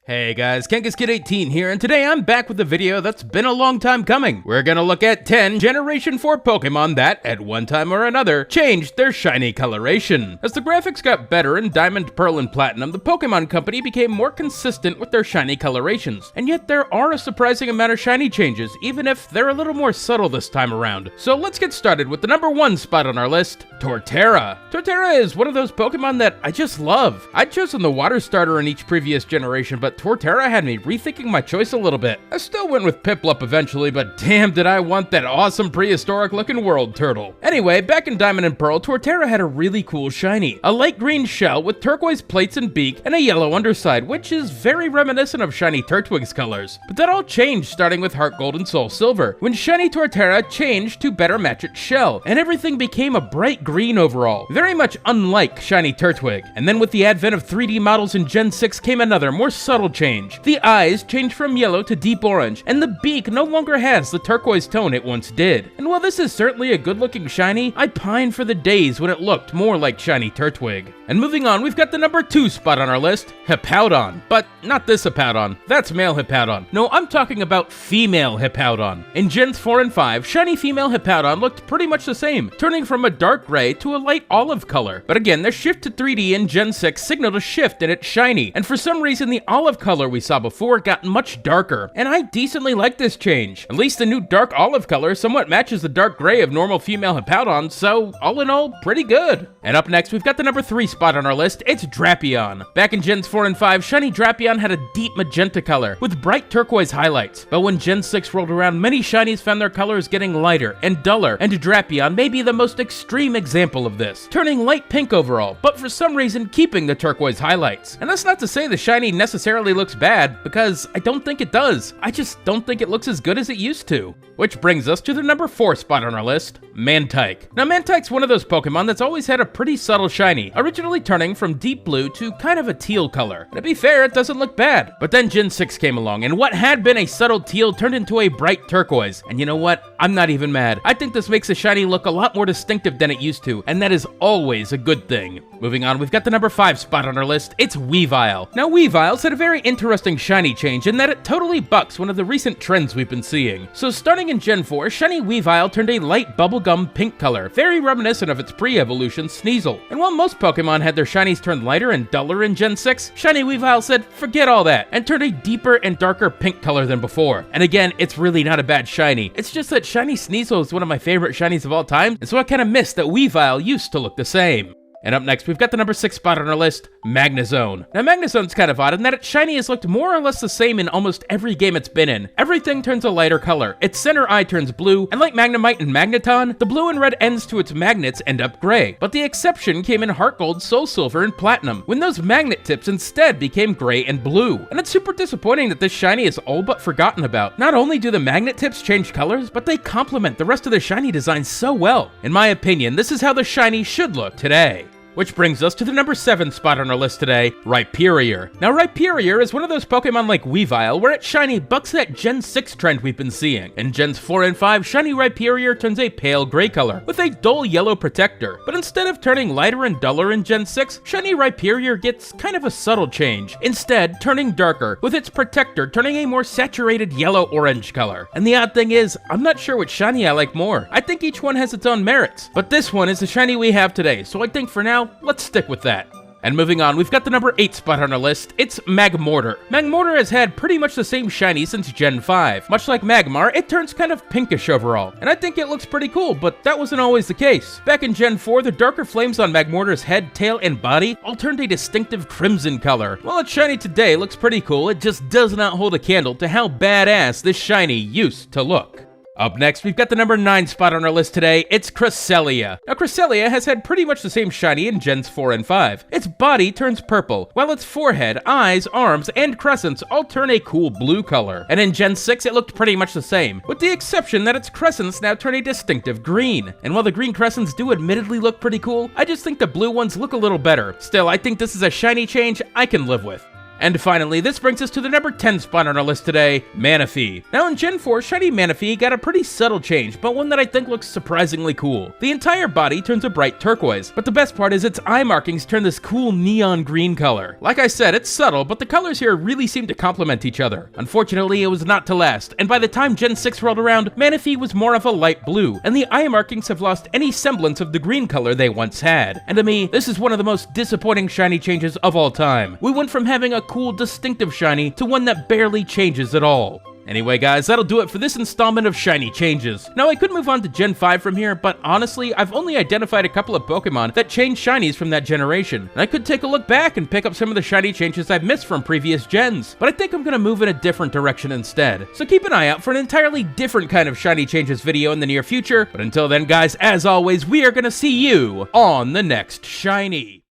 Hey guys, KangaskKid18 here, and today I'm back with a video that's been a long time coming. We're gonna look at 10 Generation 4 Pokemon that, at one time or another, changed their shiny coloration. As the graphics got better in Diamond, Pearl, and Platinum, the Pokemon Company became more consistent with their shiny colorations. And yet there are a surprising amount of shiny changes, even if they're a little more subtle this time around. So let's get started with the number 1 spot on our list, Torterra. Torterra is one of those Pokemon that I just love. I'd chosen the water starter in each previous generation, but Torterra had me rethinking my choice a little bit. I still went with Piplup eventually, but damn did I want that awesome prehistoric looking world turtle. Anyway, back in Diamond and Pearl, Torterra had a really cool shiny. A light green shell with turquoise plates and beak, and a yellow underside, which is very reminiscent of shiny Turtwig's colors. But that all changed starting with Heart Gold and Soul Silver, when shiny Torterra changed to better match its shell, and everything became a bright green overall, very much unlike shiny Turtwig. And then with the advent of 3D models in Gen 6 came another, more subtle change. The eyes changed from yellow to deep orange, and the beak no longer has the turquoise tone it once did. And while this is certainly a good-looking shiny, I pine for the days when it looked more like shiny Turtwig. And moving on, we've got the number 2 spot on our list, Hippowdon. But not this Hippowdon, that's male Hippowdon. No, I'm talking about female Hippowdon. In Gens 4 and 5, shiny female Hippowdon looked pretty much the same, turning from a dark gray to a light olive color. But again, their shift to 3D in Gen 6 signaled a shift in its shiny, and for some reason the olive color we saw before got much darker, and I decently like this change. At least the new dark olive color somewhat matches the dark gray of normal female Hippowdon, so all in all, pretty good. And up next, we've got the number 3 spot on our list, it's Drapion. Back in Gens 4 and 5, shiny Drapion had a deep magenta color with bright turquoise highlights, but when Gen 6 rolled around, many shinies found their colors getting lighter and duller, and Drapion may be the most extreme example of this, turning light pink overall, but for some reason keeping the turquoise highlights. And that's not to say the shiny necessarily looks bad, because I don't think it does. I just don't think it looks as good as it used to. Which brings us to the number 4 spot on our list, Tyke. Now Tyke's one of those Pokemon that's always had a pretty subtle shiny, originally turning from deep blue to kind of a teal color. And to be fair, it doesn't look bad. But then Gen 6 came along, and what had been a subtle teal turned into a bright turquoise. And you know what? I'm not even mad. I think this makes the shiny look a lot more distinctive than it used to, and that is always a good thing. Moving on, we've got the number 5 spot on our list, it's Weavile. Now Weavile's had a very interesting shiny change in that it totally bucks one of the recent trends we've been seeing. So starting in Gen 4, shiny Weavile turned a light bubblegum pink color, very reminiscent of its pre-evolution Sneasel. And while most Pokemon had their shinies turned lighter and duller in Gen 6, shiny Weavile said forget all that, and turned a deeper and darker pink color than before. And again, it's really not a bad shiny. It's just that shiny Sneasel is one of my favorite shinies of all time, and so I kinda miss that Weavile used to look the same. And up next, we've got the number 6 spot on our list, Magnezone. Now Magnezone's kind of odd in that its shiny has looked more or less the same in almost every game it's been in. Everything turns a lighter color, its center eye turns blue, and like Magnemite and Magneton, the blue and red ends to its magnets end up gray. But the exception came in Heart Gold, Soul Silver, and Platinum, when those magnet tips instead became gray and blue. And it's super disappointing that this shiny is all but forgotten about. Not only do the magnet tips change colors, but they complement the rest of the shiny design so well. In my opinion, this is how the shiny should look today. Which brings us to the number 7 spot on our list today, Rhyperior. Now Rhyperior is one of those Pokemon like Weavile, where its shiny bucks that Gen 6 trend we've been seeing. In Gens 4 and 5, shiny Rhyperior turns a pale gray color, with a dull yellow protector. But instead of turning lighter and duller in Gen 6, shiny Rhyperior gets kind of a subtle change, instead turning darker, with its protector turning a more saturated yellow-orange color. And the odd thing is, I'm not sure which shiny I like more. I think each one has its own merits, but this one is the shiny we have today, so I think for now, let's stick with that. And moving on, we've got the number 8 spot on our list, it's Megmortar. Megmortar has had pretty much the same shiny since Gen 5. Much like Magmar, it turns kind of pinkish overall, and I think it looks pretty cool, but that wasn't always the case. Back in Gen 4, the darker flames on Magmortar's head, tail, and body all turned a distinctive crimson color. While its shiny today looks pretty cool, it just does not hold a candle to how badass this shiny used to look. Up next, we've got the number 9 spot on our list today, it's Chrislia. Now Chrislia has had pretty much the same shiny in Gens 4 and 5. Its body turns purple, while its forehead, eyes, arms, and crescents all turn a cool blue color. And in Gen 6 it looked pretty much the same, with the exception that its crescents now turn a distinctive green. And while the green crescents do admittedly look pretty cool, I just think the blue ones look a little better. Still, I think this is a shiny change I can live with. And finally, this brings us to the number 10 spot on our list today, Manaphy. Now in Gen 4, shiny Manaphy got a pretty subtle change, but one that I think looks surprisingly cool. The entire body turns a bright turquoise, but the best part is its eye markings turn this cool neon green color. Like I said, it's subtle, but the colors here really seem to complement each other. Unfortunately, it was not to last, and by the time Gen 6 rolled around, Manaphy was more of a light blue, and the eye markings have lost any semblance of the green color they once had. And to me, this is one of the most disappointing shiny changes of all time. We went from having a cool, distinctive shiny to one that barely changes at all. Anyway guys, that'll do it for this installment of shiny changes. Now I could move on to Gen 5 from here, but honestly, I've only identified a couple of Pokemon that changed shinies from that generation. And I could take a look back and pick up some of the shiny changes I've missed from previous gens, but I think I'm gonna move in a different direction instead. So keep an eye out for an entirely different kind of shiny changes video in the near future, but until then guys, as always, we are gonna see you on the next shiny.